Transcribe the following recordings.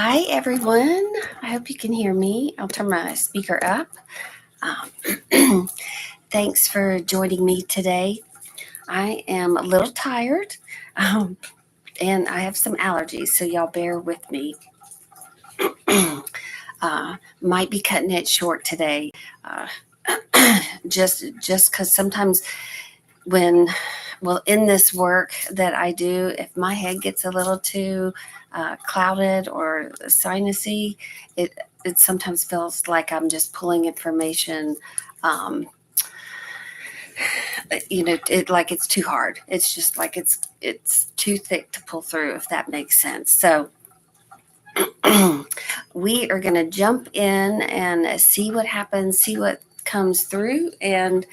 Hi, everyone. I hope you can hear me. I'll turn my speaker up. Um, Thanks for joining me today. I am a little tired and I have some allergies, so y'all bear with me. Might be cutting it short today. Uh, just because sometimes when in this work that I do, if my head gets a little too clouded or sinusy, it it sometimes feels like I'm just pulling information. Um, it like it's too hard. It's just like it's too thick to pull through, if that makes sense. So we are going to jump in and see what happens, see what comes through, and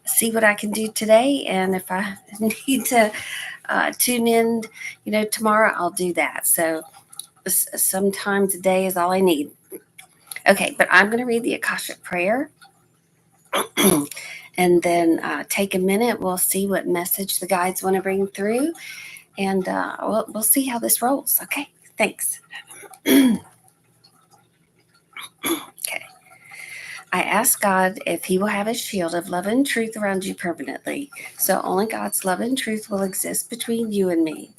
see what I can do today. And if I need to tune in, tomorrow, I'll do that. So sometimes a day is all I need. Okay, but I'm going to read the Akashic prayer and then take a minute. We'll see what message the guides want to bring through, and we'll see how this rolls. Okay, thanks. Okay. I ask God if He will have a shield of love and truth around you permanently, so only God's love and truth will exist between you and me.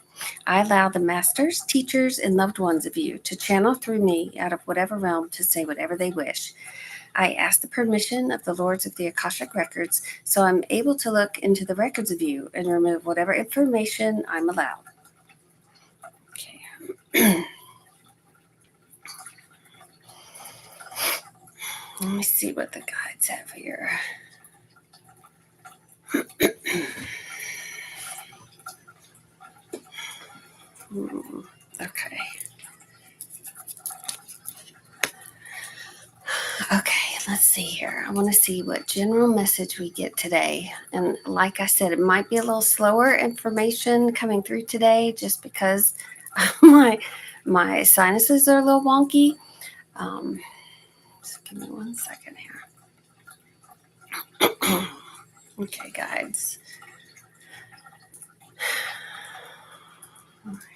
I allow the masters, teachers, and loved ones of you to channel through me out of whatever realm to say whatever they wish. I ask the permission of the Lords of the Akashic Records so I'm able to look into the records of you and remove whatever information I'm allowed. Okay. Let me see what the guides have here. Okay. Okay, let's see here. I want to see what general message we get today. And like I said, it might be a little slower information coming through today just because my sinuses are a little wonky. Just give me 1 second here. Okay, guides. All right.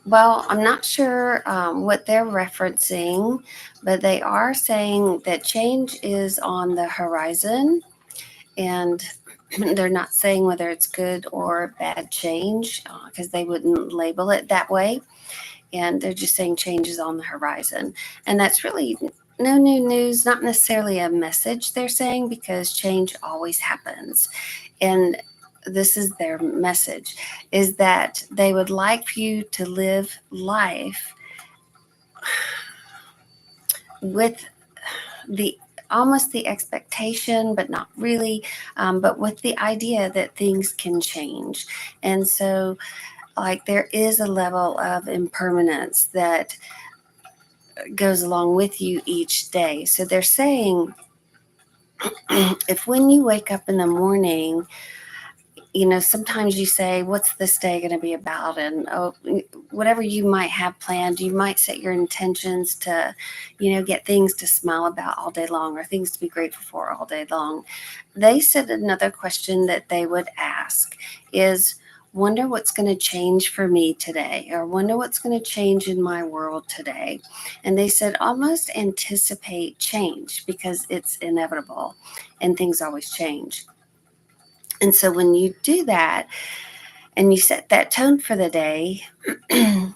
Well, I'm not sure what they're referencing, but they are saying that change is on the horizon, and they're not saying whether it's good or bad change because they wouldn't label it that way. And they're just saying change is on the horizon. And that's really no new news, not necessarily a message they're saying, because change always happens. And this is their message, is that they would like for you to live life with the almost the expectation, but not really, but with the idea that things can change. And so, like, there is a level of impermanence that goes along with you each day. So they're saying if when you wake up in the morning, sometimes you say, what's this day going to be about? And whatever you might have planned, you might set your intentions to, get things to smile about all day long or things to be grateful for all day long. They said another question that they would ask is, wonder what's going to change for me today, or wonder what's going to change in my world today. And they said almost anticipate change because it's inevitable and things always change. And so when you do that and you set that tone for the day, then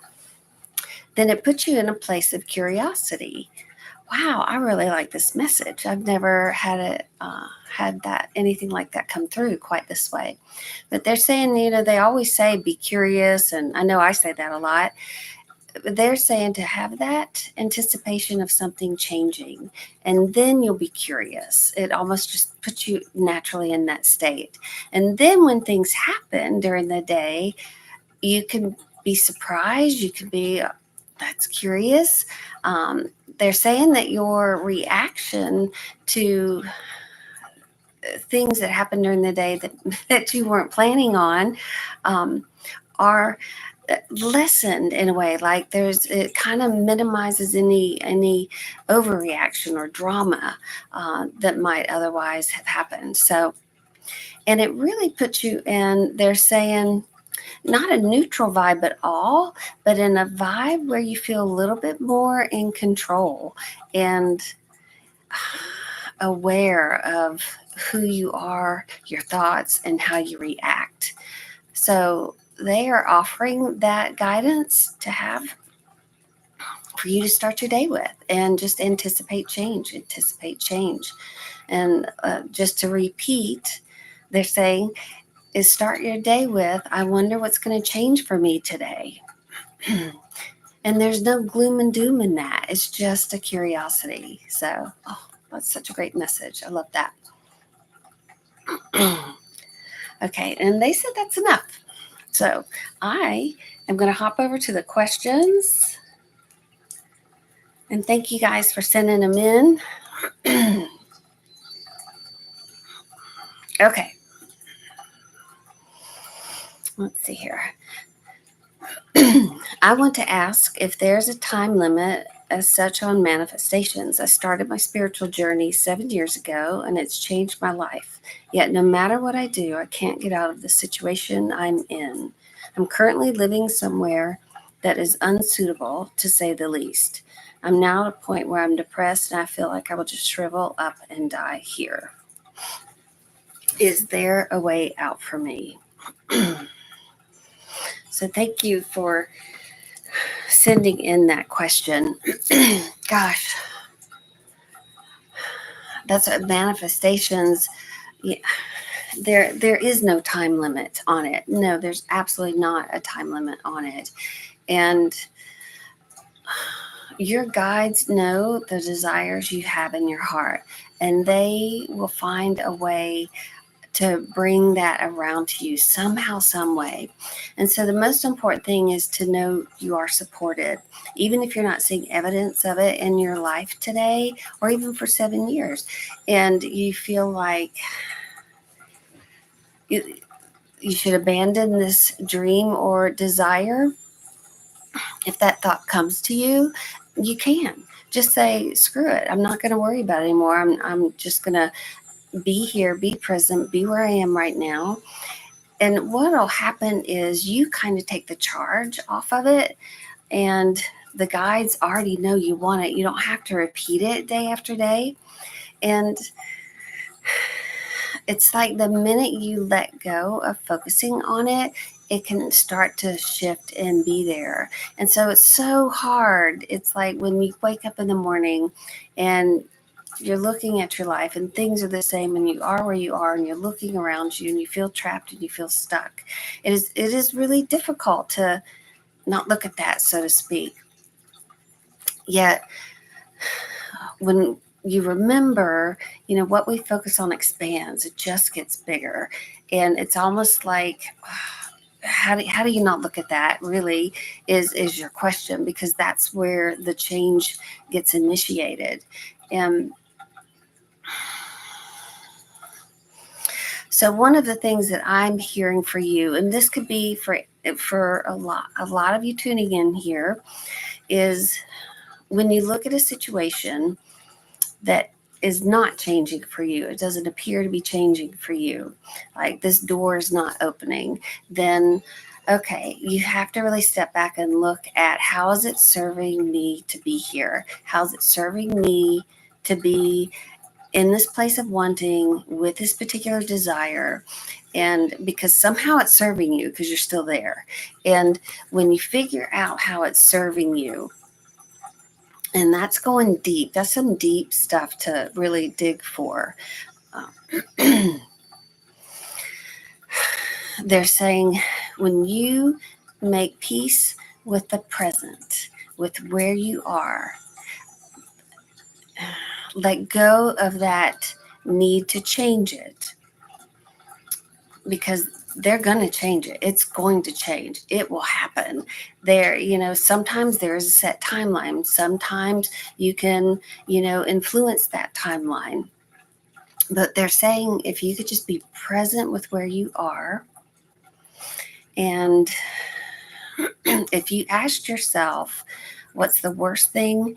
it puts you in a place of curiosity. Wow, I really like this message. I've never had that anything like that come through quite this way. But they're saying, they always say be curious, and I know I say that a lot. They're saying to have that anticipation of something changing, and then you'll be curious. It almost just puts you naturally in that state. And then when things happen during the day, you can be surprised. You can be, that's curious. They're saying that your reaction to things that happen during the day that you weren't planning on are lessened in a way. Like it kind of minimizes any overreaction or drama that might otherwise have happened. So, and it really puts you in, they're saying, not a neutral vibe at all, but in a vibe where you feel a little bit more in control and aware of who you are, your thoughts, and how you react. So they are offering that guidance to have for you to start your day with, and just anticipate change. And just to repeat, they're saying is start your day with, I wonder what's going to change for me today. And there's no gloom and doom in that. It's just a curiosity. So, oh, that's such a great message. I love that. Okay, and they said that's enough. So I am going to hop over to the questions. And thank you guys for sending them in. Okay, let's see here. I want to ask if there's a time limit as such on manifestations. I started my spiritual journey 7 years ago and it's changed my life. Yet, no matter what I do, I can't get out of the situation I'm in. I'm currently living somewhere that is unsuitable, to say the least. I'm now at a point where I'm depressed and I feel like I will just shrivel up and die here. Is there a way out for me? So, thank you for sending in that question. Gosh, that's what manifestations. Yeah, there is no time limit on it. No, there's absolutely not a time limit on it. And your guides know the desires you have in your heart, and they will find a way to bring that around to you somehow, some way. And so the most important thing is to know you are supported, even if you're not seeing evidence of it in your life today, or even for 7 years, and you feel like you should abandon this dream or desire. If that thought comes to you, you can just say, screw it. I'm not going to worry about it anymore. I'm just going to be here, be present, be where I am right now. And what'll happen is you kind of take the charge off of it, and the guides already know you want it. You don't have to repeat it day after day. And it's like the minute you let go of focusing on it, it can start to shift and be there. And so it's so hard. It's like when you wake up in the morning and you're looking at your life and things are the same and you are where you are and you're looking around you and you feel trapped and you feel stuck. It is really difficult to not look at that, so to speak. Yet when you remember, what we focus on expands, it just gets bigger. And it's almost like, how do you not look at that, really, is your question, because that's where the change gets initiated. And so one of the things that I'm hearing for you, and this could be for a lot of you tuning in here, is when you look at a situation that is not changing for you, it doesn't appear to be changing for you, like this door is not opening, then okay, you have to really step back and look at, how is it serving me to be here? How's it serving me to be in this place of wanting with this particular desire? And because somehow it's serving you because you're still there. And when you figure out how it's serving you, and that's going deep, that's some deep stuff to really dig for. They're saying when you make peace with the present, with where you are, let go of that need to change it, because they're going to change it. It's going to change. It will happen. Sometimes there's a set timeline. Sometimes you can, influence that timeline. But they're saying if you could just be present with where you are, and if you asked yourself, what's the worst thing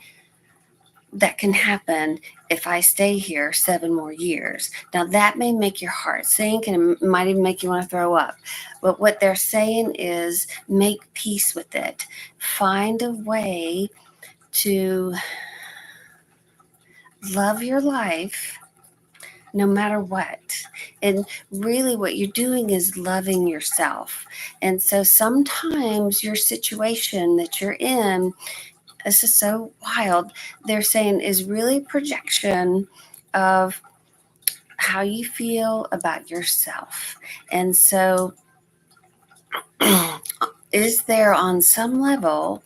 that can happen if I stay here 7 more years. Now, that may make your heart sink and it might even make you want to throw up. But what they're saying is make peace with it. Find a way to love your life no matter what. And really, what you're doing is loving yourself. And so sometimes your situation that you're in, this is so wild, they're saying is really projection of how you feel about yourself. And so, is there on some level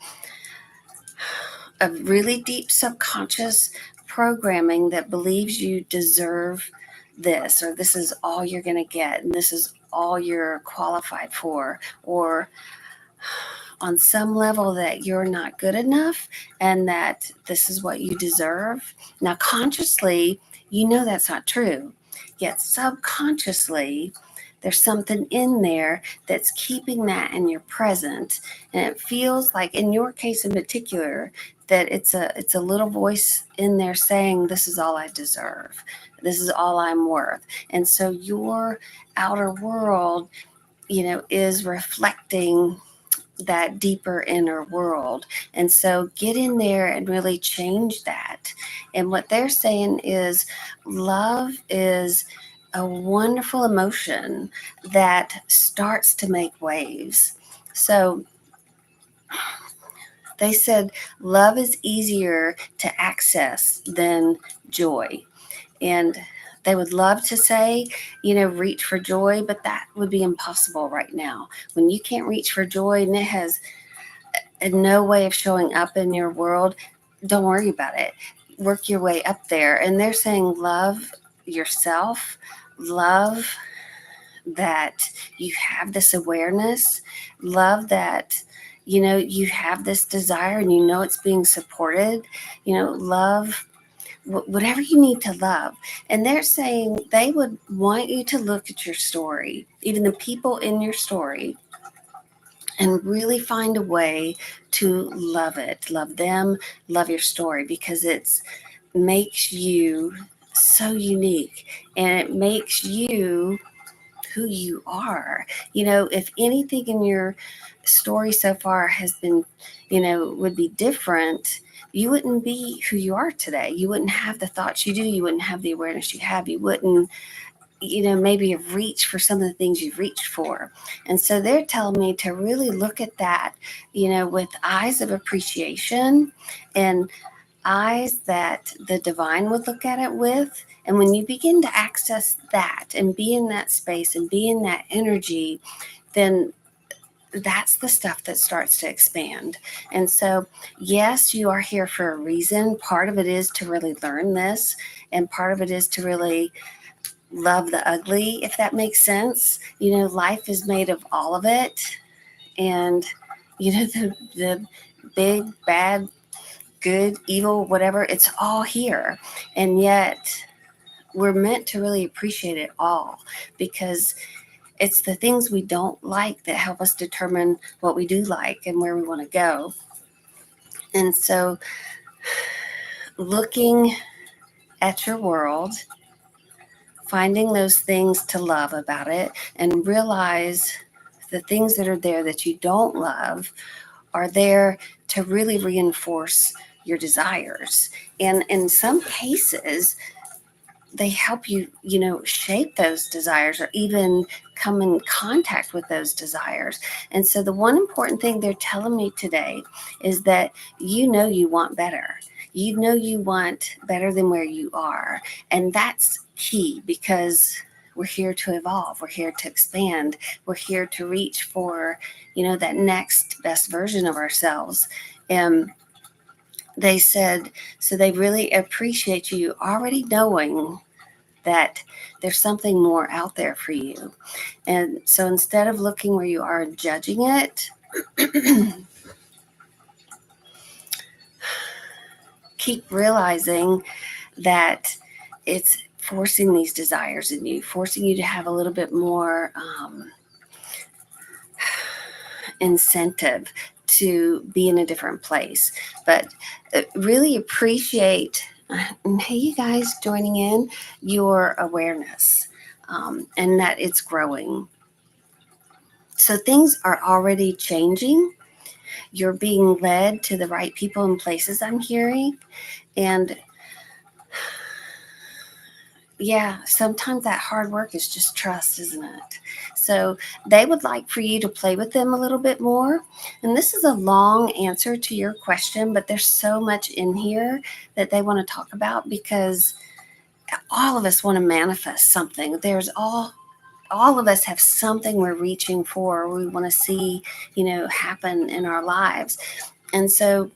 a really deep subconscious programming that believes you deserve this, or this is all you're going to get, and this is all you're qualified for, or on some level that you're not good enough and that this is what you deserve? Now, consciously, you know that's not true. Yet subconsciously, there's something in there that's keeping that in your present. And it feels like, in your case in particular, that it's a little voice in there saying, this is all I deserve. This is all I'm worth. And so your outer world, is reflecting that deeper inner world. And so get in there and really change that. And what they're saying is love is a wonderful emotion that starts to make waves. So they said love is easier to access than joy. And they would love to say, reach for joy, but that would be impossible right now. When you can't reach for joy and it has no way of showing up in your world, don't worry about it. Work your way up there. And they're saying love yourself, love that you have this awareness, love that you have this desire and it's being supported, love whatever you need to love. And they're saying they would want you to look at your story, even the people in your story, and really find a way to love it, love them, love your story, because it makes you so unique and it makes you who you are. If anything in your story so far has been, would be different, you wouldn't be who you are today. You wouldn't have the thoughts you do. You wouldn't have the awareness you have. You wouldn't, maybe have reached for some of the things you've reached for. And so they're telling me to really look at that, with eyes of appreciation and eyes that the divine would look at it with. And when you begin to access that and be in that space and be in that energy, then that's the stuff that starts to expand. And so, yes, you are here for a reason. Part of it is to really learn this, and part of it is to really love the ugly, if that makes sense. Life is made of all of it. And, the big, bad, good, evil, whatever, it's all here. And yet we're meant to really appreciate it all, because it's the things we don't like that help us determine what we do like and where we want to go. And so looking at your world, finding those things to love about it, and realize the things that are there that you don't love are there to really reinforce your desires. And in some cases, they help you, shape those desires or even come in contact with those desires. And so the one important thing they're telling me today is that you want better. You want better than where you are. And that's key, because we're here to evolve. We're here to expand. We're here to reach for, that next best version of ourselves. And they said, so they really appreciate you already knowing that there's something more out there for you. And so instead of looking where you are and judging it, keep realizing that it's forcing these desires in you, forcing you to have a little bit more incentive to be in a different place. But really appreciate, hey, you guys joining in, your awareness, and that it's growing. So things are already changing. You're being led to the right people and places, I'm hearing. And yeah, sometimes that hard work is just trust, isn't it? So they would like for you to play with them a little bit more. And this is a long answer to your question, but there's so much in here that they want to talk about, because all of us want to manifest something. There's all of us have something we're reaching for, we want to see, happen in our lives. And so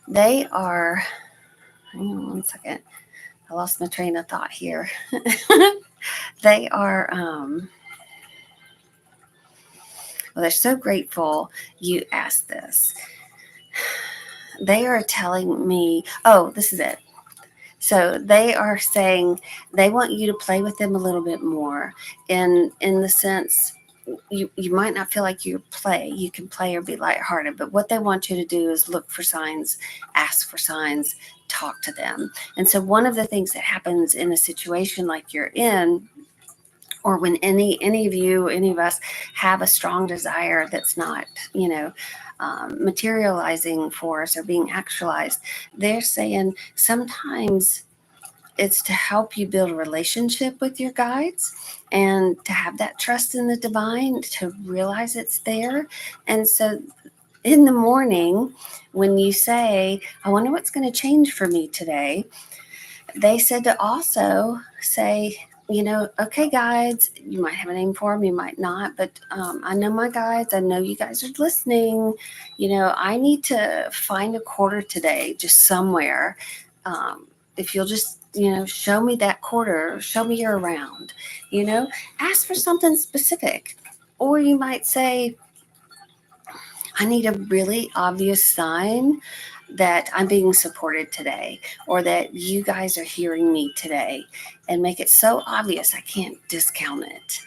they are, hang on one second, I lost my train of thought here. They are, well, they're so grateful you asked this. They are telling me, oh, this is it. So they are saying they want you to play with them a little bit more, in the sense, you might not feel like you can play or be lighthearted, but what they want you to do is look for signs, ask for signs, talk to them. And so one of the things that happens in a situation like you're in, or when any of you, any of us, have a strong desire that's not, materializing for us or being actualized, they're saying sometimes it's to help you build a relationship with your guides, and to have that trust in the divine, to realize it's there. And so in the morning, when you say, I wonder what's going to change for me today, they said to also say, okay, guides, you might have a name for them, you might not, but I know my guides, I know you guys are listening. I need to find a quarter today, just somewhere. If you'll just, show me that quarter, show me you're around, ask for something specific. Or you might say, I need a really obvious sign that I'm being supported today, or that you guys are hearing me today, and make it so obvious I can't discount it.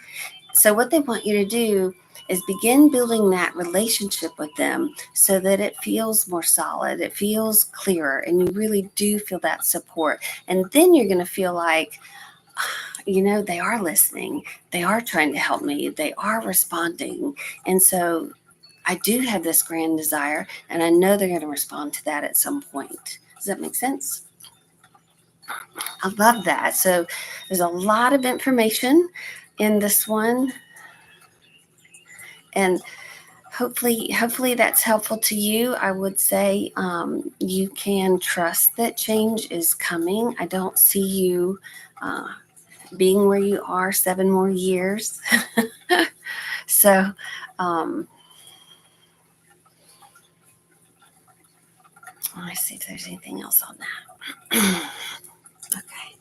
So what they want you to do is begin building that relationship with them, so that it feels more solid, it feels clearer, and you really do feel that support. And then you're going to feel like, they are listening, they are trying to help me, they are responding. And so I do have this grand desire, and I know they're going to respond to that at some point. Does that make sense? I love that. So there's a lot of information in this one, and hopefully that's helpful to you. I would say you can trust that change is coming. I don't see you being where you are 7 more years. So let me see if there's anything else on that. Okay.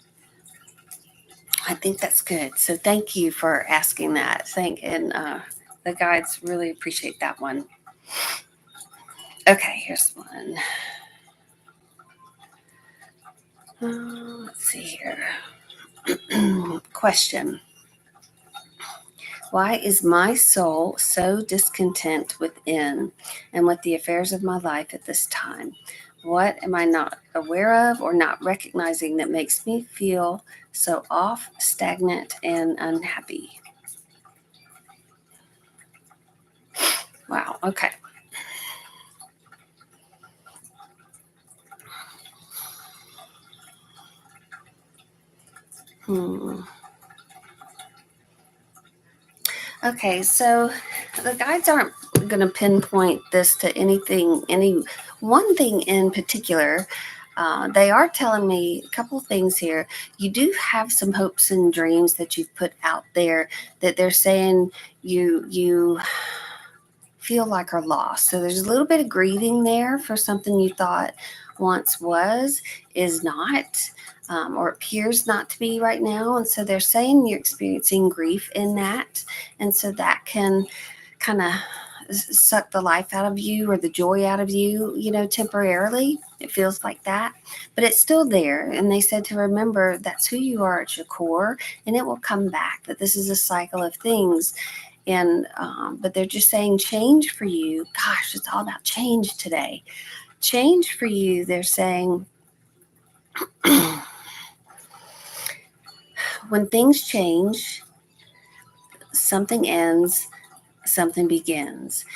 I think that's good. So thank you for asking that. And the guides really appreciate that one. Okay, here's one. Let's see here. Question. Why is my soul so discontent within and with the affairs of my life at this time? What am I not aware of or not recognizing that makes me feel so off, stagnant, and unhappy? Wow, okay. Okay, so the guides aren't going to pinpoint this to any one thing in particular. They are telling me a couple of things here. You do have some hopes and dreams that you've put out there that they're saying you feel like are lost. So there's a little bit of grieving there for something you thought once was, is not, or appears not to be right now. And so they're saying you're experiencing grief in that. And so that can kind of suck the life out of you, or the joy out of you, temporarily. It feels like that, but it's still there. And they said to remember that's who you are at your core, and it will come back, that this is a cycle of things. And but they're just saying change for you. Gosh, it's all about change today. Change for you, they're saying, when things change, something ends, something begins.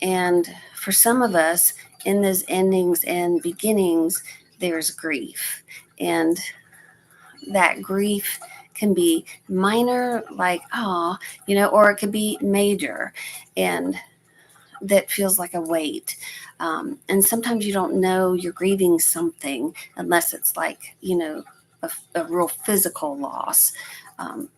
And for some of us, in those endings and beginnings, there's grief. And that grief can be minor, like, oh, or it could be major. And that feels like a weight. And sometimes you don't know you're grieving something unless it's like, a real physical loss. Um,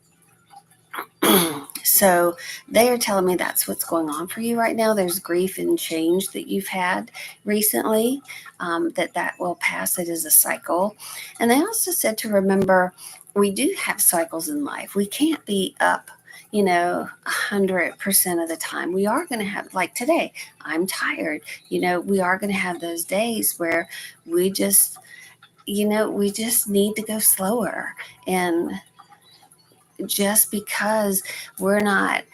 so they are telling me that's what's going on for you right now. There's grief and change that you've had recently, that will pass. It is a cycle. And they also said to remember, we do have cycles in life. We can't be up 100% of the time. We are going to have, like today, I'm tired. We are going to have those days where we just, we just need to go slower. And just because we're not,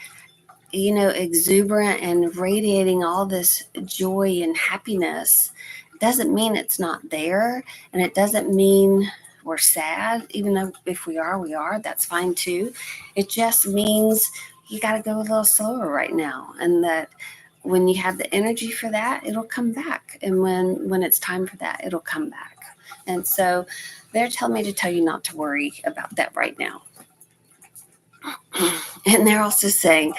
exuberant and radiating all this joy and happiness, doesn't mean it's not there. And it doesn't mean we're sad, even though if we are, that's fine too. It just means you got to go a little slower right now. And that when you have the energy for that, it'll come back. And when it's time for that, it'll come back. And so they're telling me to tell you not to worry about that right now. And they're also saying,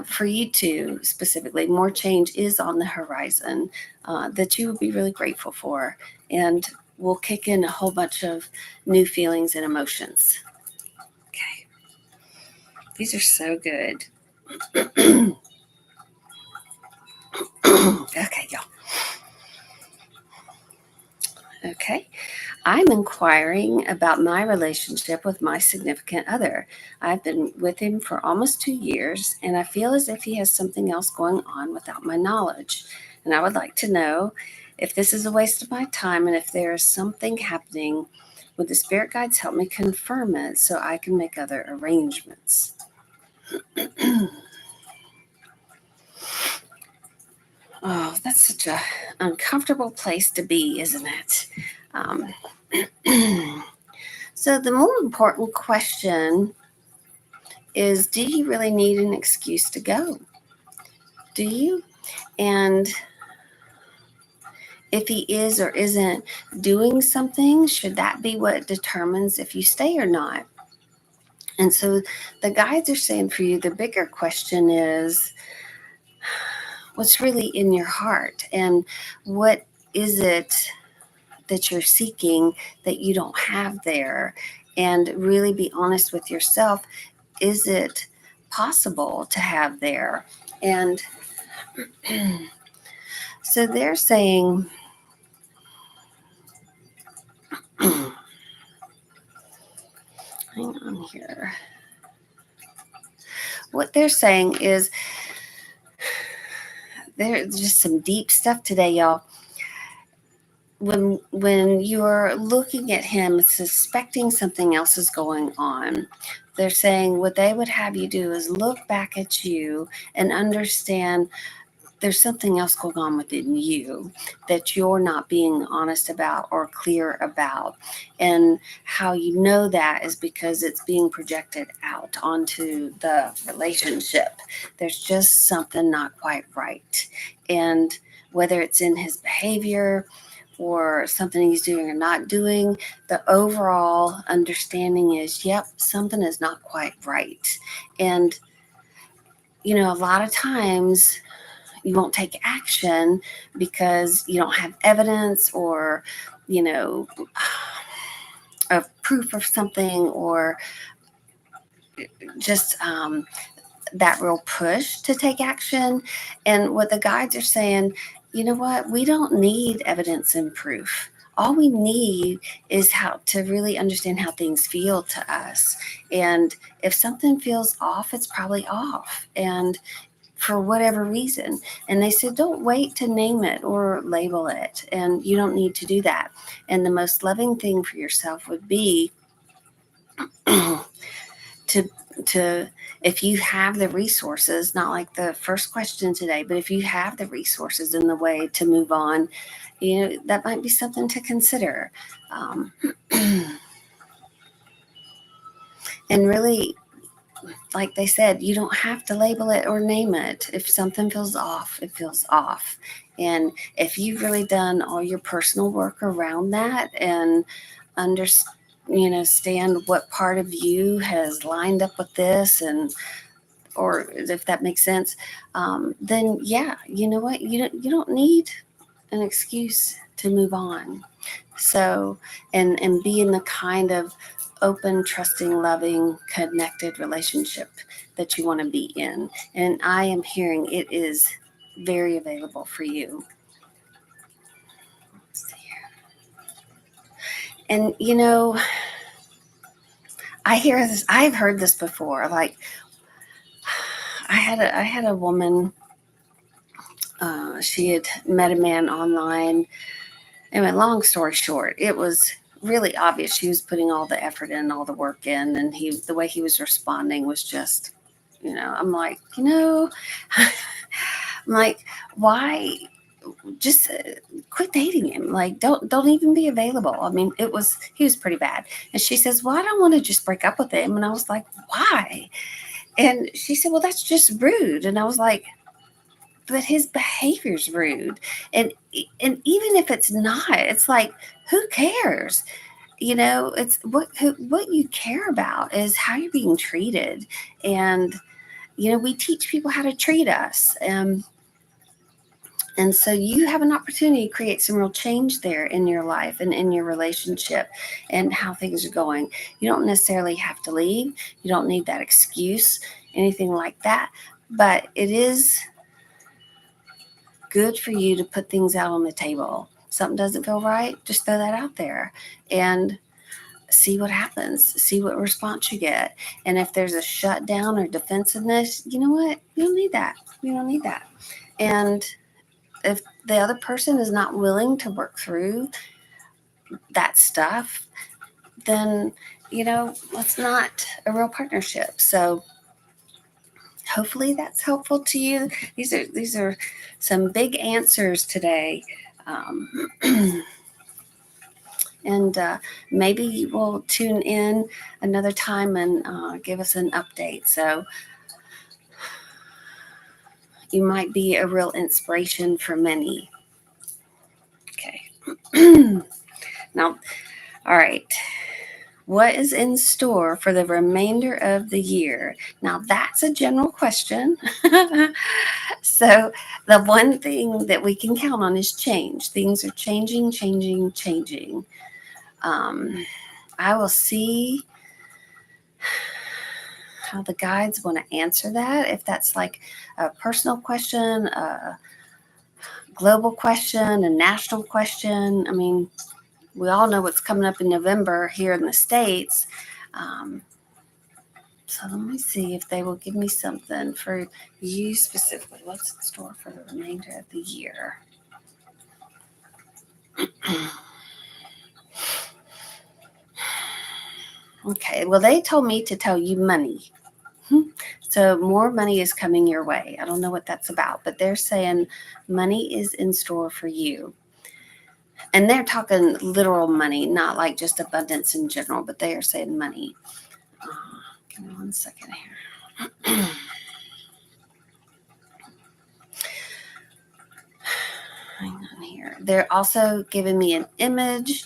for you two specifically, more change is on the horizon, that you will be really grateful for, and will kick in a whole bunch of new feelings and emotions. Okay. These are so good. Okay, y'all. Okay. I'm inquiring about my relationship with my significant other. I've been with him for almost 2 years, and I feel as if he has something else going on without my knowledge. And I would like to know if this is a waste of my time, and if there is something happening. Would the spirit guides help me confirm it so I can make other arrangements? Oh, that's such a uncomfortable place to be, isn't it? Um, so the more important question is, do you really need an excuse to go? Do you? And if he is or isn't doing something, should that be what determines if you stay or not? And so the guides are saying for you, the bigger question is, what's really in your heart? And what is it that you're seeking that you don't have there? And really be honest with yourself. Is it possible to have there? And so they're saying, hang on here. What they're saying is, there's just some deep stuff today, y'all. When you're looking at him, suspecting something else is going on, they're saying what they would have you do is look back at you and understand there's something else going on within you that you're not being honest about or clear about. And how you know that is because it's being projected out onto the relationship. There's just something not quite right. And whether it's in his behavior or something he's doing or not doing, the overall understanding is, yep, something is not quite right. And, a lot of times you won't take action because you don't have evidence or, of proof of something, or just that real push to take action. And what the guides are saying, you know what? We don't need evidence and proof. All we need is how to really understand how things feel to us. And if something feels off, it's probably off. And for whatever reason. And they said, don't wait to name it or label it. And you don't need to do that. And the most loving thing for yourself would be to to if you have the resources, not like the first question today, but if you have the resources in the way to move on, that might be something to consider. Um, and really, like they said, you don't have to label it or name it. If something feels off, it feels off. And if you've really done all your personal work around that and understand what part of you has lined up with this, and or if that makes sense, then yeah, you know what, you don't need an excuse to move on. So, and be in the kind of open, trusting, loving, connected relationship that you want to be in. And I am hearing it is very available for you. Let's see here. And I hear this. I've heard this before. Like I had a woman. She had met a man online. Anyway, long story short, it was really obvious she was putting all the effort in, all the work in, and the way he was responding was just, I'm like, I'm like, why? Just quit dating him. Like, don't even be available. I mean, he was pretty bad. And she says, well, I don't want to just break up with him. And I was like, why? And she said, well, that's just rude. And I was like, but his behavior's rude. And even if it's not, it's like, who cares? It's what you care about is how you're being treated. And we teach people how to treat us. And so you have an opportunity to create some real change there in your life and in your relationship and how things are going. You don't necessarily have to leave. You don't need that excuse, anything like that. But it is good for you to put things out on the table. Something doesn't feel right, just throw that out there and see what happens, see what response you get. And if there's a shutdown or defensiveness, you know what? You don't need that. You don't need that. And if the other person is not willing to work through that stuff, then, it's not a real partnership. So hopefully that's helpful to you. These are some big answers today. Um, and maybe you will tune in another time and give us an update. So you might be a real inspiration for many. Okay. Now, all right. What is in store for the remainder of the year? Now, that's a general question. So, the one thing that we can count on is change. Things are changing, changing, changing. I will see how the guides want to answer that. If that's like a personal question, a global question, a national question. I mean, we all know what's coming up in November here in the States. Um, so let me see if they will give me something for you specifically. What's in store for the remainder of the year? Okay, well, they told me to tell you money. So more money is coming your way. I don't know what that's about, but they're saying money is in store for you. And they're talking literal money, not like just abundance in general, but they are saying money. Give me 1 second here. Hang on here. They're also giving me an image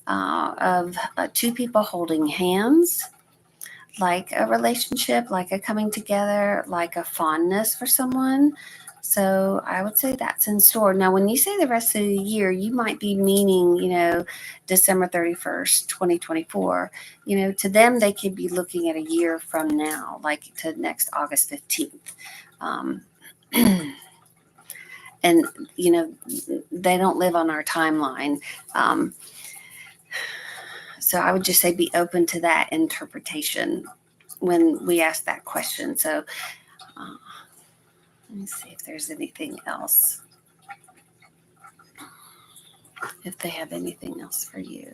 of two people holding hands, like a relationship, like a coming together, like a fondness for someone. So I would say that's in store. Now, when you say the rest of the year, you might be meaning, December 31st, 2024. To them, they could be looking at a year from now, like to next August 15th. Um, and, they don't live on our timeline. So I would just say be open to that interpretation when we ask that question. So let me see if there's anything else. If they have anything else for you.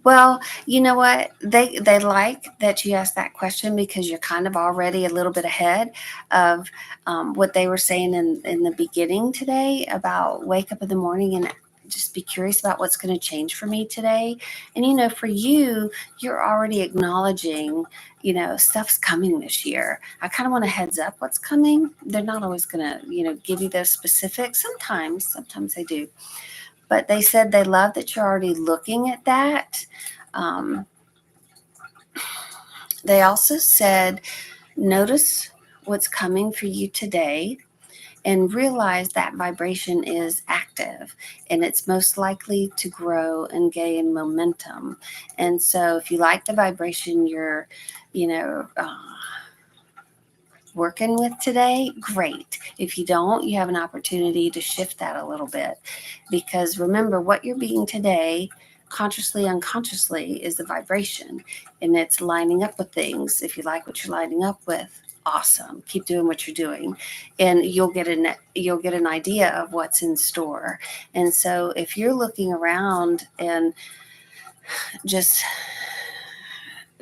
Well, you know what? They like that you asked that question because you're kind of already a little bit ahead of what they were saying in the beginning today about wake up in the morning and just be curious about what's going to change for me today. And for you, you're already acknowledging, stuff's coming this year. I kind of want a heads up what's coming. They're not always going to, give you those specifics. Sometimes they do, but they said they love that you're already looking at that. Um, they also said, notice what's coming for you today and realize that vibration is active and it's most likely to grow and gain momentum. And so if you like the vibration you're, you know, uh, working with today, great. If you don't, you have an opportunity to shift that a little bit. Because remember, what you're being today, consciously, unconsciously, is the vibration. And it's lining up with things. If you like what you're lining up with, awesome. Keep doing what you're doing. And you'll get an idea of what's in store. And so if you're looking around and just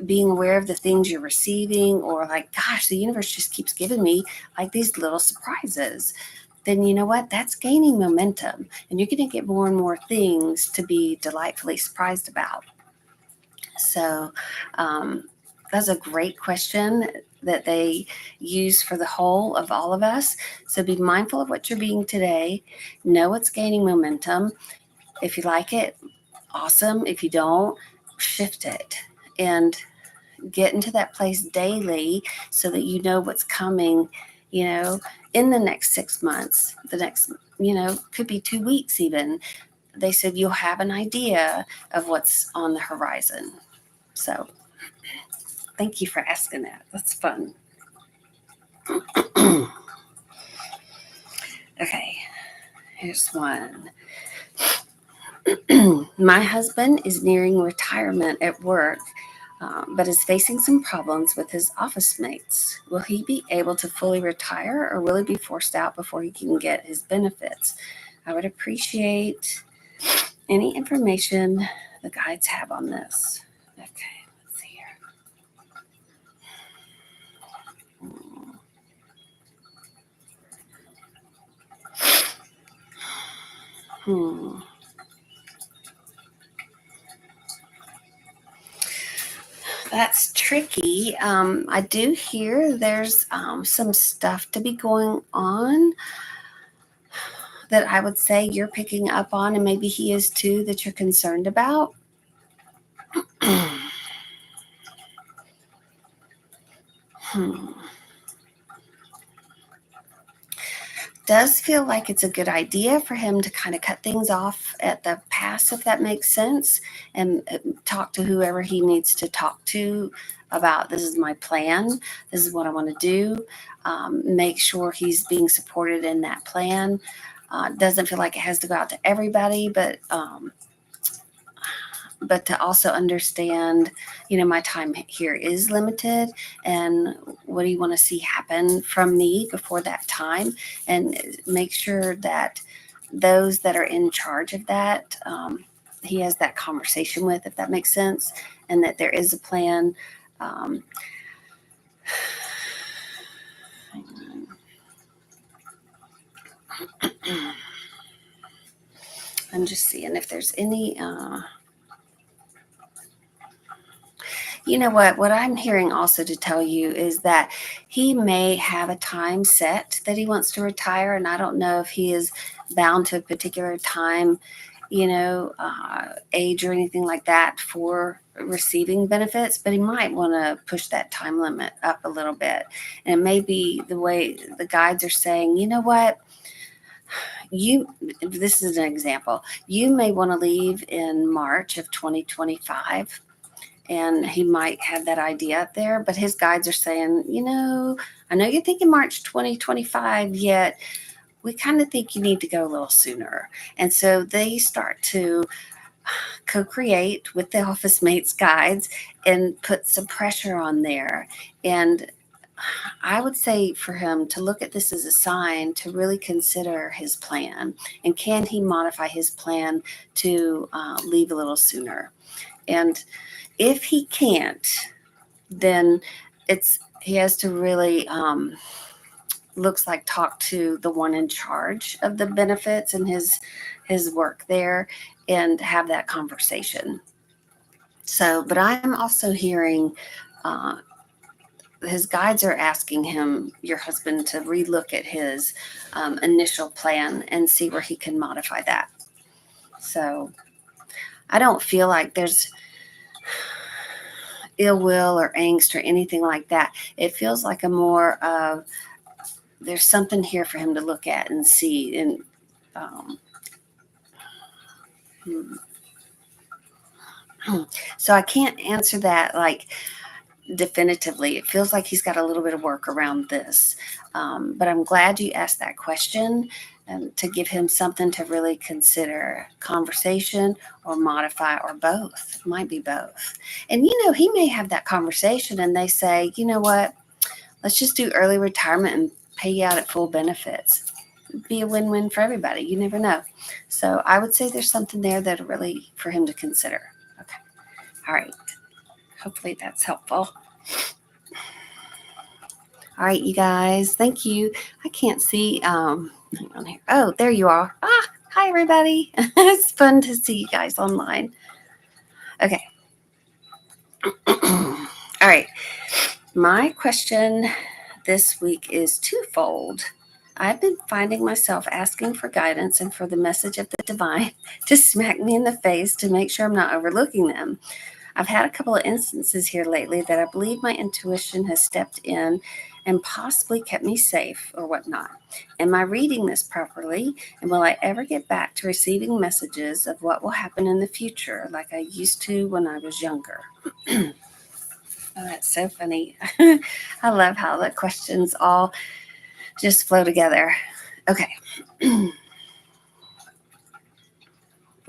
being aware of the things you're receiving, or like, gosh, the universe just keeps giving me like these little surprises, then you know what? That's gaining momentum. And you're going to get more and more things to be delightfully surprised about. So that's a great question that they use for the whole of all of us. So be mindful of what you're being today. Know it's gaining momentum. If you like it, awesome. If you don't, shift it. And get into that place daily so that you know what's coming, you know, in the next 6 months, the next, could be 2 weeks even. They said you'll have an idea of what's on the horizon. So thank you for asking that. That's fun. Okay, here's one. My husband is nearing retirement at work, but is facing some problems with his office mates. Will he be able to fully retire, or will he be forced out before he can get his benefits? I would appreciate any information the guides have on this. Okay, let's see here. Hmm. That's tricky. I do hear there's some stuff to be going on that I would say you're picking up on, and maybe he is too, that you're concerned about. Hmm. Does feel like it's a good idea for him to kind of cut things off at the pass, if that makes sense, and talk to whoever he needs to talk to about, this is my plan, this is what I want to do. Make sure he's being supported in that plan. Doesn't feel like it has to go out to everybody, but to also understand, my time here is limited, and what do you want to see happen from me before that time, and make sure that those that are in charge of that, he has that conversation with, if that makes sense, and that there is a plan. Um, I'm just seeing if there's any. You know what I'm hearing also to tell you is that he may have a time set that he wants to retire, and I don't know if he is bound to a particular time, age or anything like that for receiving benefits, but he might want to push that time limit up a little bit. And it may be the way the guides are saying, you know what, this is an example, you may want to leave in March of 2025, and he might have that idea up there, but his guides are saying, I know you're thinking March 2025, yet we kind of think you need to go a little sooner. And so they start to co-create with the office mates guides and put some pressure on there. And I would say for him to look at this as a sign to really consider his plan, and can he modify his plan to leave a little sooner. And if he can't, then he has to really looks like talk to the one in charge of the benefits and his work there, and have that conversation. So, but I'm also hearing uh, his guides are asking him, your husband, to relook at his initial plan and see where he can modify that. So I don't feel like there's ill will or angst or anything like that. It feels like a more of, there's something here for him to look at and see. And um, hmm. So I can't answer that like definitively. It feels like he's got a little bit of work around this. But I'm glad you asked that question, to give him something to really consider: conversation or modify, or both. It might be both. And, he may have that conversation and they say, you know what, let's just do early retirement and pay you out at full benefits. It'd be a win-win for everybody. You never know. So I would say there's something there that really for him to consider. Okay. All right. Hopefully that's helpful. All right, you guys. Thank you. I can't see. Hang on here. Oh, there you are. Hi, everybody. It's fun to see you guys online. Okay. All right. My question this week is twofold. I've been finding myself asking for guidance and for the message of the divine to smack me in the face to make sure I'm not overlooking them. I've had a couple of instances here lately that I believe my intuition has stepped in and possibly kept me safe or whatnot. Am I reading this properly? And will I ever get back to receiving messages of what will happen in the future like I used to when I was younger? Oh, that's so funny. I love how the questions all just flow together. Okay.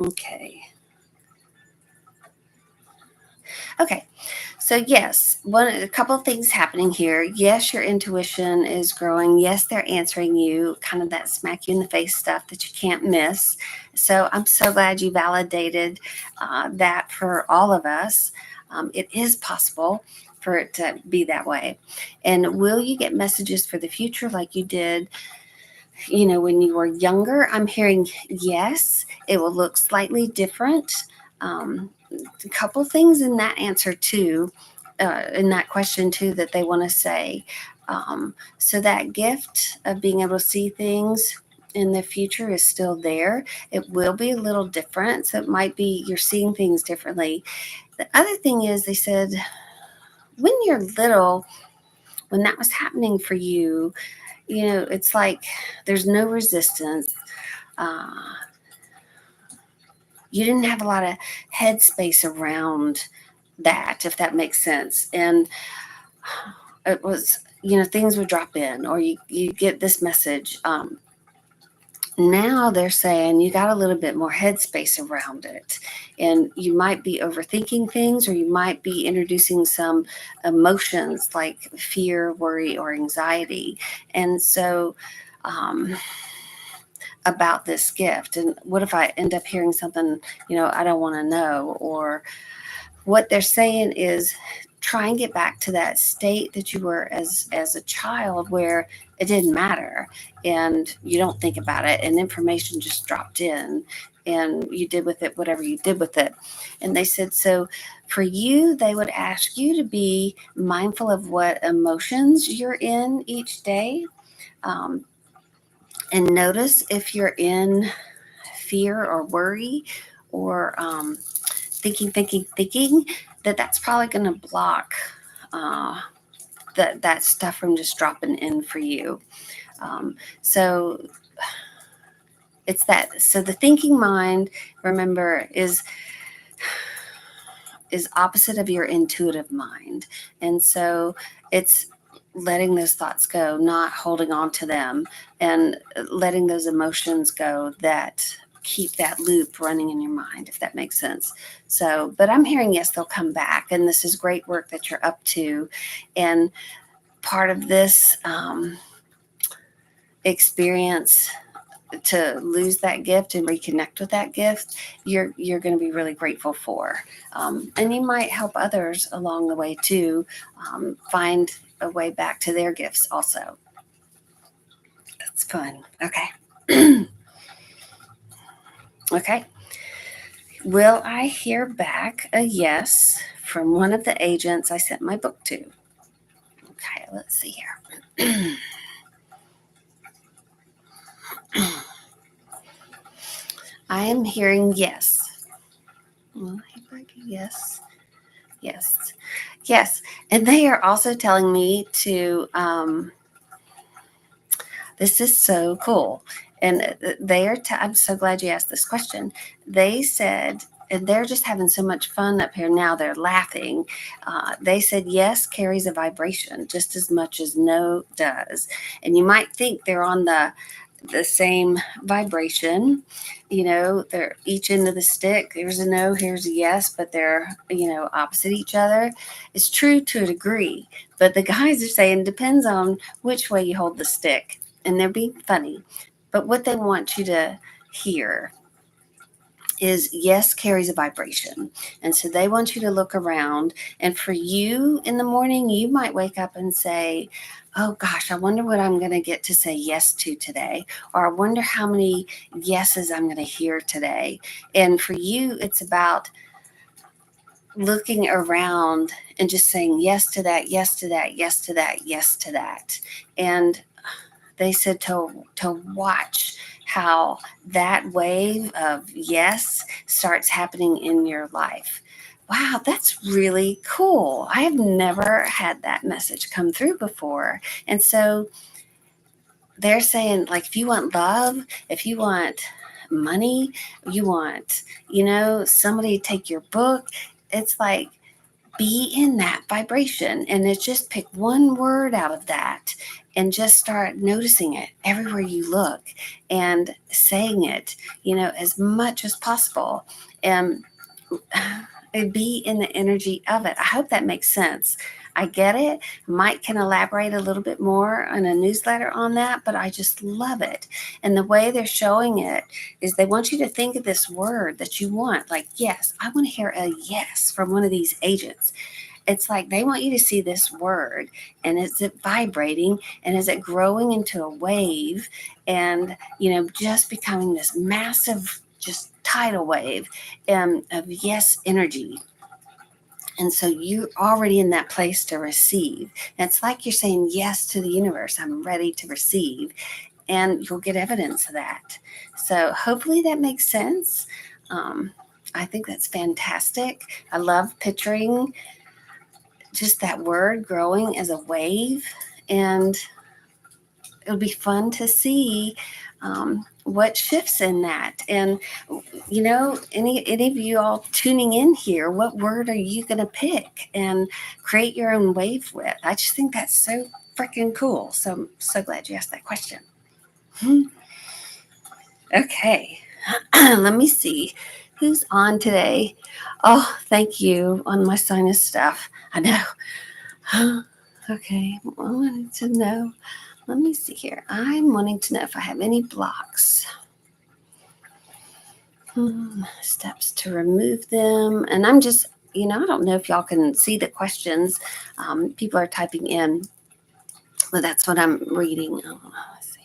Okay. Okay. So yes, a couple of things happening here. Yes, your intuition is growing. Yes, they're answering you, kind of that smack you in the face stuff that you can't miss. So I'm so glad you validated that for all of us. It is possible for it to be that way. And will you get messages for the future like you did, when you were younger? I'm hearing yes. It will look slightly different. A couple things in that answer too, in that question too, that they want to say. So that gift of being able to see things in the future is still there. It will be a little different. So it might be you're seeing things differently. The other thing is, they said when you're little, when that was happening for you, it's like there's no resistance. Uh, you didn't have a lot of headspace around that, if that makes sense. And it was, things would drop in, or you get this message. Now they're saying you got a little bit more headspace around it, and you might be overthinking things, or you might be introducing some emotions like fear, worry, or anxiety. And so, about this gift, and what if I end up hearing something, I don't want to know? Or what they're saying is, try and get back to that state that you were as a child, where it didn't matter and you don't think about it, and information just dropped in and you did with it whatever you did with it. And they said, so for you, they would ask you to be mindful of what emotions you're in each day, um, and notice if you're in fear or worry, or thinking, that's probably going to block uh, that stuff from just dropping in for you. So it's that. So the thinking mind, remember, is opposite of your intuitive mind. And so it's letting those thoughts go, not holding on to them, and letting those emotions go that keep that loop running in your mind, if that makes sense. So, but I'm hearing, yes, they'll come back. And this is great work that you're up to. And part of this experience to lose that gift and reconnect with that gift, you're going to be really grateful for, and you might help others along the way too, find a way back to their gifts also. That's fun. Okay. Okay. Will I hear back a yes from one of the agents I sent my book to? Okay, let's see here. I am hearing yes. Will I hear back a yes? Yes. Yes. And they are also telling me to, this is so cool. And they are, I'm so glad you asked this question. They said, and they're just having so much fun up here now, they're laughing. They said yes carries a vibration just as much as no does. And you might think they're on the same vibration. You know, they're each end of the stick. There's a no, here's a yes, but they're, opposite each other. It's true to a degree, but the guys are saying depends on which way you hold the stick. And they're being funny. But what they want you to hear is yes carries a vibration. And so they want you to look around. And for you in the morning, you might wake up and say, oh gosh, I wonder what I'm going to get to say yes to today. Or I wonder how many yeses I'm going to hear today. And for you, it's about looking around and just saying yes to that, yes to that, yes to that, yes to that. And they said to watch how that wave of yes starts happening in your life. Wow, that's really cool. I have never had that message come through before. And so they're saying, like, if you want love, if you want money, you want, somebody to take your book, it's like, be in that vibration, and it's just pick one word out of that and just start noticing it everywhere you look and saying it, as much as possible, and be in the energy of it. I hope that makes sense. I get it. Mike can elaborate a little bit more on a newsletter on that, but I just love it. And the way they're showing it is they want you to think of this word that you want. Like, yes, I want to hear a yes from one of these agents. It's like they want you to see this word, and is it vibrating, and is it growing into a wave, and, just becoming this massive, just tidal wave of yes energy. And so you're already in that place to receive. And it's like you're saying yes to the universe. I'm ready to receive. And you'll get evidence of that. So hopefully that makes sense. I think that's fantastic. I love picturing just that word growing as a wave. And it'll be fun to see what shifts in that. And, any of you all tuning in here, what word are you going to pick and create your own wave with? I just think that's so freaking cool. So I'm so glad you asked that question. Okay. Let me see who's on today. Oh, thank you on my sinus stuff. I know. Okay. I wanted to know. Let me see here. I'm wanting to know if I have any blocks. Steps to remove them. And I'm just, I don't know if y'all can see the questions. People are typing in, but that's what I'm reading. Oh, let's see.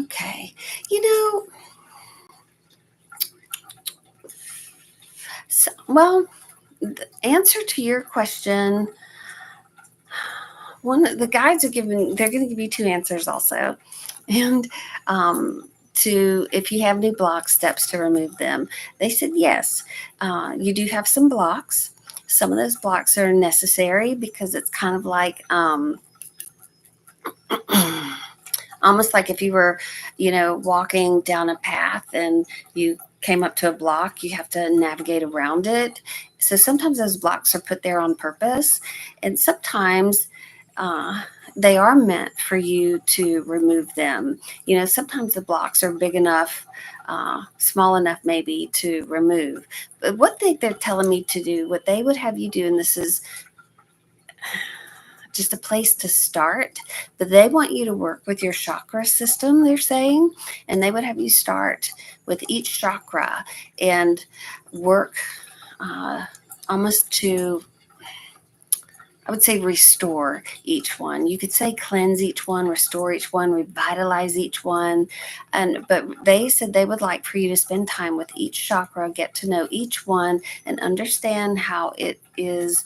Okay. Well, the answer to your question, the guides they're going to give you two answers also. And if you have any blocks, steps to remove them. They said yes, you do have some blocks. Some of those blocks are necessary because it's kind of like almost like if you were, walking down a path and you came up to a block, you have to navigate around it. So sometimes those blocks are put there on purpose, and sometimes they are meant for you to remove them. Sometimes the blocks are big enough, small enough maybe to remove. But what they're telling me to do, what they would have you do, and this is just a place to start, but they want you to work with your chakra system, they're saying, and they would have you start with each chakra and work uh, almost to, I would say, restore each one. You could say cleanse each one, restore each one, revitalize each one. But they said they would like for you to spend time with each chakra, get to know each one, and understand how it is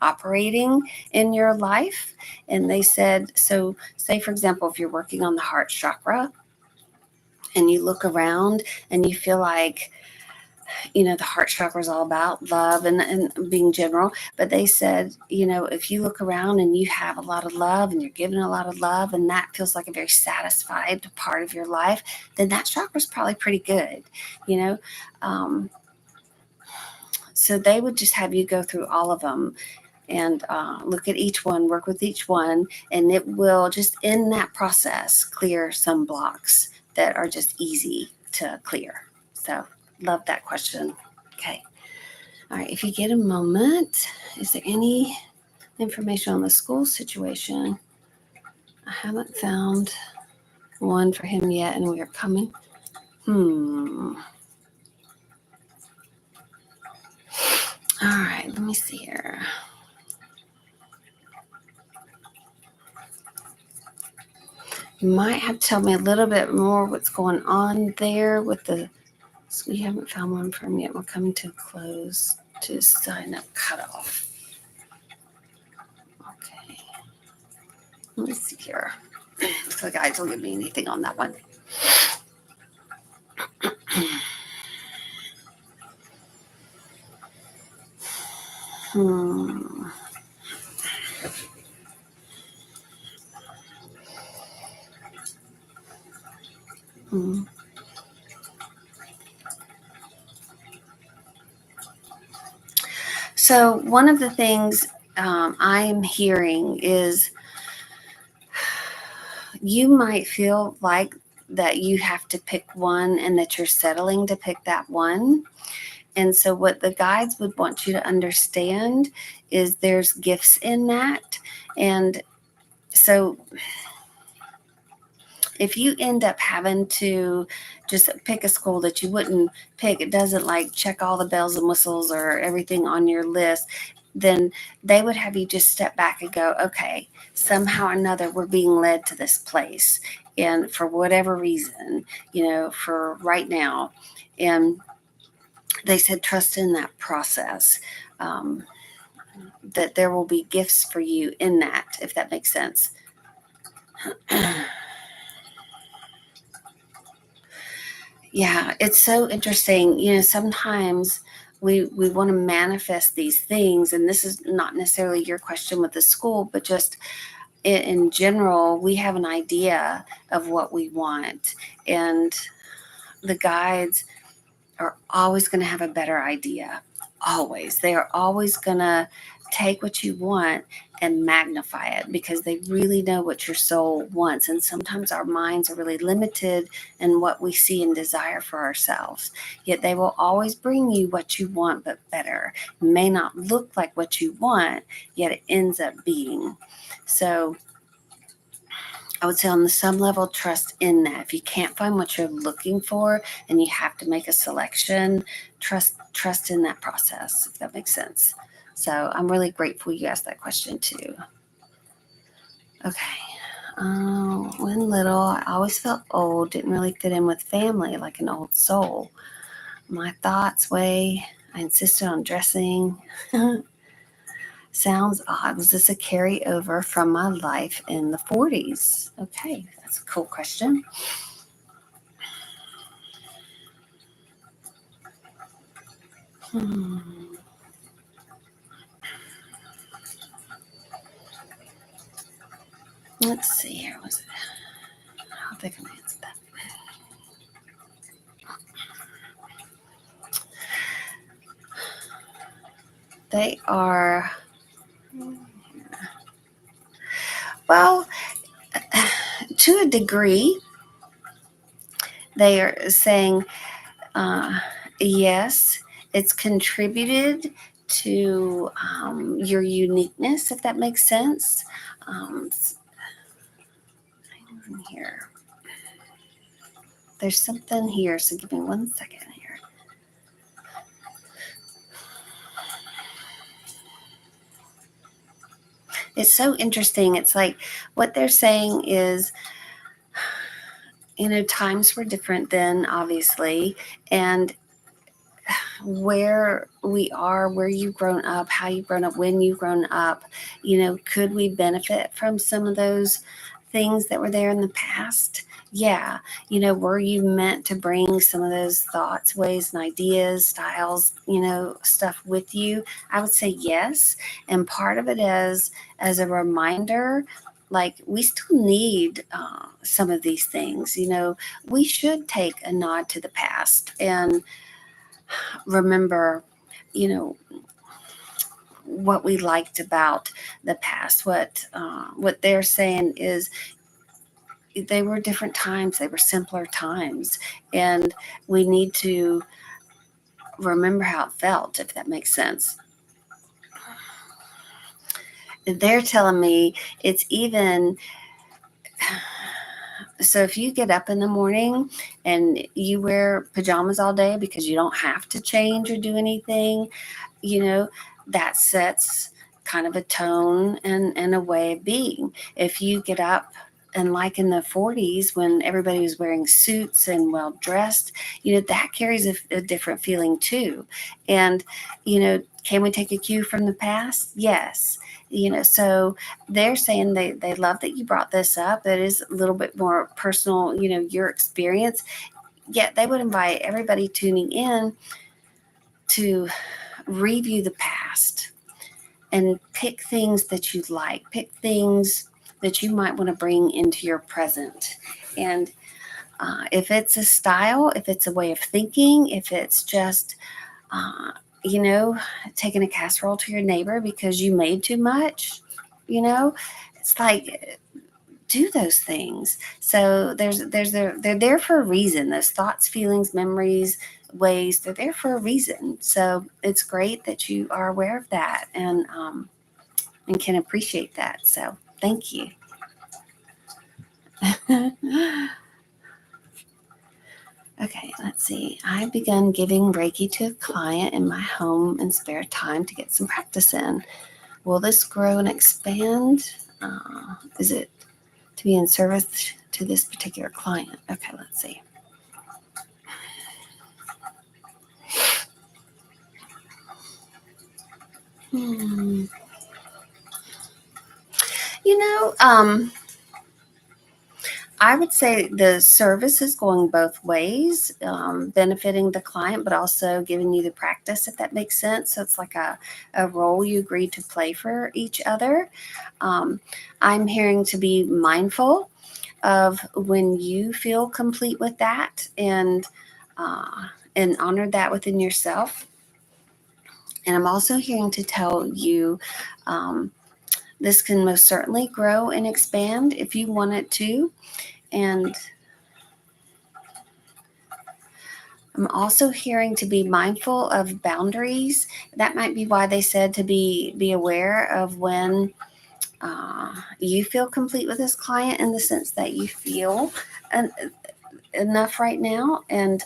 operating in your life. And they said, so say, for example, if you're working on the heart chakra and you look around and you feel like, the heart chakra is all about love and being general. But they said, if you look around and you have a lot of love and you're giving a lot of love and that feels like a very satisfied part of your life, then that chakra is probably pretty good, you know. So they would just have you go through all of them and look at each one, work with each one, and it will just in that process clear some blocks that are just easy to clear. So, love that question. Okay. All right. If you get a moment, is there any information on the school situation? I haven't found one for him yet, and we are coming. All right. Let me see here. You might have to tell me a little bit more what's going on there with the. So we haven't found one for him yet. We're coming to a close to sign up cutoff. Okay. Let me see here. If the guys will give me anything on that one. Hmm. Hmm. So one of the things I'm hearing is you might feel like that you have to pick one and that you're settling to pick that one. And so what the guides would want you to understand is there's gifts in that. And so if you end up having to just pick a school that you wouldn't pick, it doesn't like check all the bells and whistles or everything on your list, then they would have you just step back and go, okay, somehow or another, we're being led to this place. And for whatever reason, for right now. And they said, trust in that process, that there will be gifts for you in that, if that makes sense. Yeah, it's so interesting. Sometimes we want to manifest these things, and this is not necessarily your question with the school, but just in general, we have an idea of what we want, and the guides are always going to have a better idea. Always. They are always going to take what you want and magnify it because they really know what your soul wants. And sometimes our minds are really limited in what we see and desire for ourselves. Yet they will always bring you what you want, but better. It may not look like what you want, yet it ends up being. So I would say on some level, trust in that. If you can't find what you're looking for and you have to make a selection, trust in that process, if that makes sense. So I'm really grateful you asked that question too. Okay. When little, I always felt old, didn't really fit in with family like an old soul. My thoughts way, I insisted on dressing. Sounds odd. Was this a carryover from my life in the 40s? Okay, that's a cool question. Hmm. Let's see here. Was it? I don't think I answered that. They are. Well, to a degree, they are saying uh, yes, it's contributed to your uniqueness, if that makes sense. Um, hang on here. There's something here, so give me 1 second here. It's so interesting. It's like what they're saying is, times were different then, obviously, and where we are, where you've grown up, how you've grown up, when you've grown up, could we benefit from some of those things that were there in the past? Yeah. Were you meant to bring some of those thoughts, ways, and ideas, styles, stuff with you? I would say yes. And part of it is as a reminder, like we still need some of these things. We should take a nod to the past and remember, you know, what we liked about the past. What they're saying is they were different times. They were simpler times, and we need to remember how it felt, if that makes sense. They're telling me it's even so if you get up in the morning and you wear pajamas all day because you don't have to change or do anything, you know, that sets kind of a tone and a way of being. If you get up and like in the 40s when everybody was wearing suits and well dressed, that carries a different feeling too. And, can we take a cue from the past? Yes. So they're saying they love that you brought this up. It is a little bit more personal, your experience. Yet they would invite everybody tuning in to review the past and pick things that you like, pick things that you might want to bring into your present. And if it's a style, if it's a way of thinking, if it's just, uh, you know, taking a casserole to your neighbor because you made too much, it's like do those things. So they're there for a reason. Those thoughts, feelings, memories, ways, they're there for a reason. So it's great that you are aware of that and can appreciate that. So thank you. Okay, let's see. I've begun giving Reiki to a client in my home in spare time to get some practice in. Will this grow and expand? Is it to be in service to this particular client? Okay, let's see. Hmm. You know, I would say the service is going both ways, benefiting the client, but also giving you the practice, if that makes sense. So it's like a role you agree to play for each other. I'm hearing to be mindful of when you feel complete with that and honor that within yourself. And I'm also hearing to tell you this can most certainly grow and expand if you want it to. And I'm also hearing to be mindful of boundaries. That might be why they said to be aware of when you feel complete with this client in the sense that you feel en- enough right now, and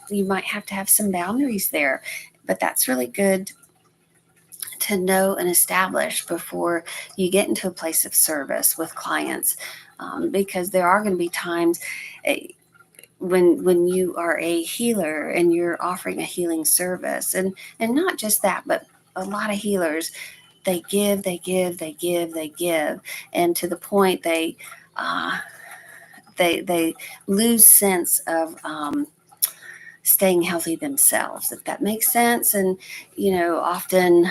you might have to have some boundaries there. But that's really good to know and establish before you get into a place of service with clients, because there are going to be times. When you are a healer and you're offering a healing service, and not just that, but a lot of healers, they give, they give, and to the point uh, they lose sense of staying healthy themselves, if that makes sense. And often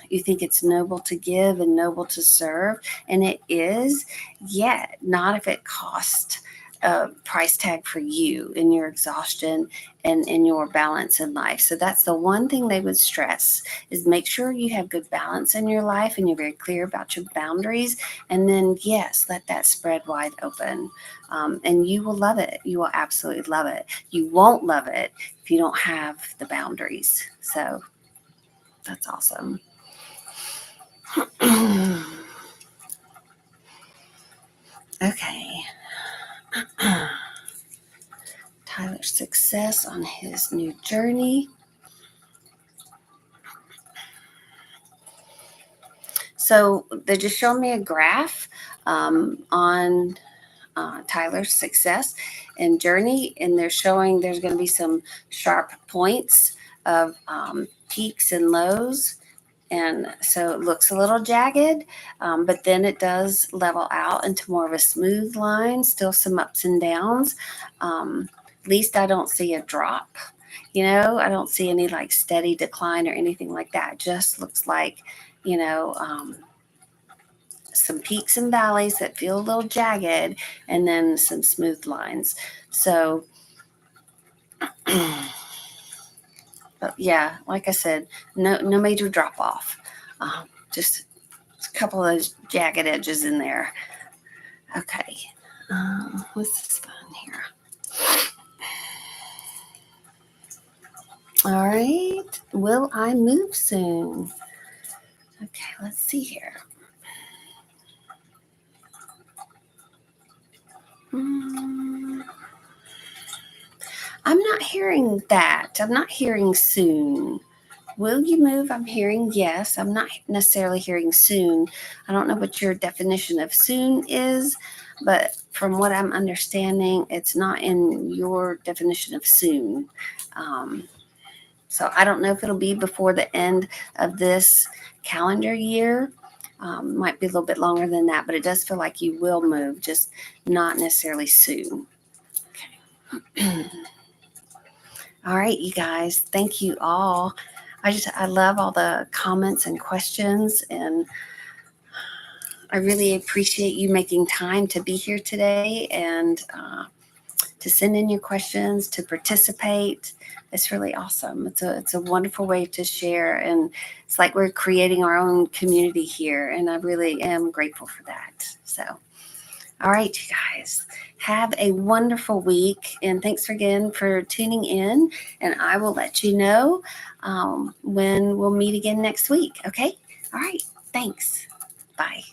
you think it's noble to give and noble to serve, and it is, yet not if it costs a price tag for you in your exhaustion and in your balance in life. So that's the one thing they would stress, is make sure you have good balance in your life and you're very clear about your boundaries. And then, yes, let that spread wide open. And you will love it. You will absolutely love it. You won't love it if you don't have the boundaries. So that's awesome. Okay. Tyler's success on his new journey. So they just showed me a graph on Tyler's success and journey, and they're showing there's going to be some sharp points of peaks and lows. And so it looks a little jagged, but then it does level out into more of a smooth line, still some ups and downs. At least I don't see a drop. I don't see any like steady decline or anything like that. It just looks like, you know, some peaks and valleys that feel a little jagged, and then some smooth lines. So, but yeah, like I said, no major drop off. Just a couple of those jagged edges in there. Okay, what's this one here? All right, will I move soon? Okay, let's see here. I'm not hearing that. I'm not hearing soon. Will you move? I'm hearing yes. I'm not necessarily hearing soon. I don't know what your definition of soon is, but from what I'm understanding, it's not in your definition of soon. So I don't know if it'll be before the end of this calendar year. Might be a little bit longer than that, but it does feel like you will move, just not necessarily soon. Okay. All right, you guys. Thank you all. I love all the comments and questions, and I really appreciate you making time to be here today and to send in your questions, to participate. It's really awesome. It's a wonderful way to share, and it's like we're creating our own community here, and I really am grateful for that. So, all right, you guys, have a wonderful week, and thanks again for tuning in. And I will let you know when we'll meet again next week. Okay. All right. Thanks. Bye.